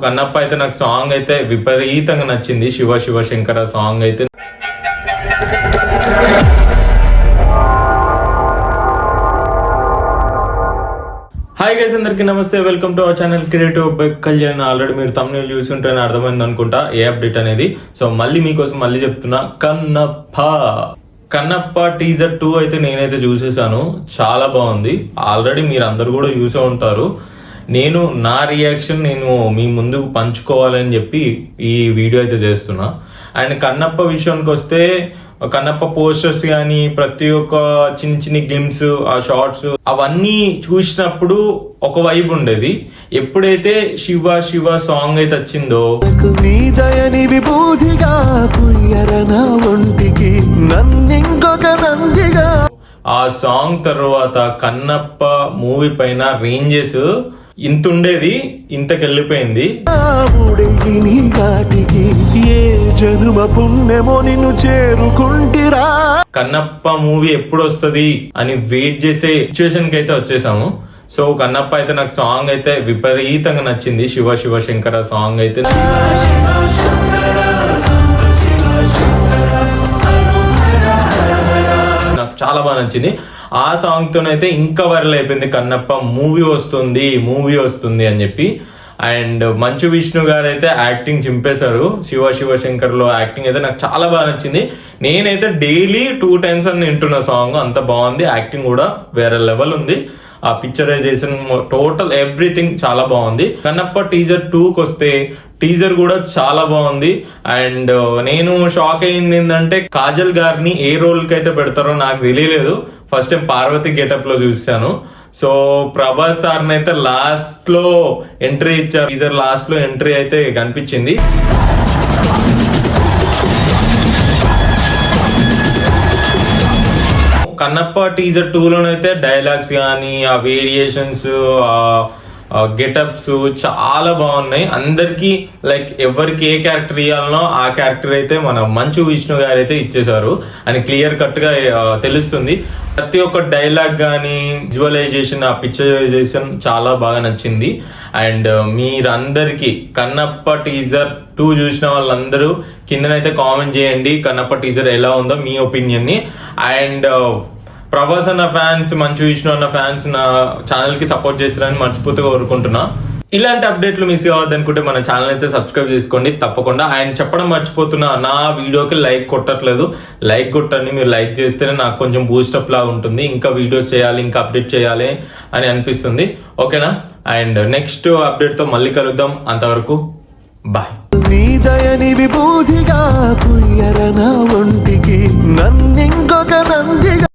కన్నప్ప అయితే నాకు సాంగ్ అయితే విపరీతంగా నచ్చింది. శివ శివ శంకర సాంగ్ అయితే హాయ్ గైస్, అందరికీ నమస్తే. Welcome to our channel creative by Kalyan. Already మీరు తమ్ముళ్ళు చూసుంటేనే అర్థమైంది అనుకుంటా ఏ అప్డేట్ అనేది. సో మళ్ళీ మీకోసం మళ్ళీ చెప్తున్నా, కన్నప్ప టీజర్ 2 అయితే నేనైతే చూసేసాను. చాలా బాగుంది. ఆల్రెడీ మీరు అందరు కూడా చూసే ఉంటారు. నా రియాక్షన్ నేను మీ ముందుకు పంచుకోవాలని చెప్పి ఈ వీడియో అయితే చేస్తున్నా. అండ్ కన్నప్ప విషయానికి వస్తే, కన్నప్ప పోస్టర్స్ కానీ ప్రతి ఒక్క చిన్న గ్లిమ్స్, ఆ షార్ట్స్ అవన్నీ చూసినప్పుడు ఒక వైబ్ ఉండేది. ఎప్పుడైతే శివ శివ సాంగ్ అయితే వచ్చిందో, ఆ సాంగ్ తర్వాత కన్నప్ప మూవీ పైన రేంజెస్ ఇంత ఉండేది, ఇంతకెళ్ళిపోయింది. కన్నప్ప మూవీ ఎప్పుడు వస్తుంది అని వెయిట్ చేసే సిచ్యువేషన్ కి అయితే వచ్చేసాము. సో కన్నప్ప అయితే నాకు సాంగ్ అయితే విపరీతంగా నచ్చింది. శివ శివ శంకర సాంగ్ అయితే నాకు చాలా బాగా నచ్చింది. ఆ సాంగ్ తోనైతే ఇంకా వైరల్ అయిపోయింది, కన్నప్ప మూవీ వస్తుంది అని చెప్పి. అండ్ మంచు విష్ణు గారు అయితే యాక్టింగ్ చింపేశారు. శివ శివ శంకర్ లో యాక్టింగ్ అయితే నాకు చాలా బాగా నచ్చింది. నేనైతే డైలీ 2 times అని వింటున్న సాంగ్, అంత బాగుంది. యాక్టింగ్ కూడా వేరే లెవెల్ ఉంది. ఆ పిక్చరైజేషన్, టోటల్ ఎవ్రీథింగ్ చాలా బాగుంది. కన్నప్ప టీజర్ 2కి వస్తే టీజర్ కూడా చాలా బాగుంది. అండ్ నేను షాక్ అయింది ఏంటంటే, కాజల్ గారిని ఏ రోల్ కి అయితే పెడతారో నాకు తెలియలేదు. ఫస్ట్ టైం పార్వతి గెటప్ లో చూసాను. సో ప్రభాస్ సార్ని అయితే లాస్ట్ లో ఎంట్రీ ఇచ్చారు. టీజర్ లాస్ట్ లో ఎంట్రీ అయితే కనిపించింది. కన్నప్ప టీజర్ 2లోనైతే డైలాగ్స్ కానీ, ఆ వేరియేషన్స్, గెటప్స్ చాలా బాగున్నాయి. అందరికి లైక్ ఎవరికి ఏ క్యారెక్టర్ ఇవ్వాలనో ఆ క్యారెక్టర్ అయితే మన మంచు విష్ణు గారు అయితే ఇచ్చేసారు అని క్లియర్ కట్ గా తెలుస్తుంది. ప్రతి ఒక్క డైలాగ్ కానీ, విజువలైజేషన్, ఆ పిక్చరైజేషన్ చాలా బాగా నచ్చింది. అండ్ మీరందరికి కన్నప్ప టీజర్ 2 చూసిన వాళ్ళందరూ కిందనైతే కామెంట్ చేయండి కన్నప్ప టీజర్ ఎలా ఉందో మీ ఒపీనియన్ ని. అండ్ ప్రభాస్ అన్న ఫ్యాన్స్, మంచు విష్ణు అన్న ఫ్యాన్స్ నా ఛానల్ కి సపోర్ట్ చేస్తారని మనస్ఫూర్తిగా కోరుకుంటున్నా. ఇలాంటి అప్డేట్లు మిస్ కావద్దు అనుకుంటే మన ఛానల్ అయితే సబ్స్క్రైబ్ చేసుకోండి తప్పకుండా. ఆయన చెప్పడం మర్చిపోతున్నా, నా వీడియోకి లైక్ కొట్టట్లేదు. లైక్ కొట్టండి. మీరు లైక్ చేస్తేనే నాకు కొంచెం బూస్టప్ లాగా ఉంటుంది. ఇంకా వీడియోస్ చేయాలి, ఇంకా అప్డేట్ చేయాలి అని అనిపిస్తుంది. ఓకేనా? అండ్ నెక్స్ట్ అప్డేట్ తో మళ్ళీ కలుద్దాం. అంతవరకు బాయ్.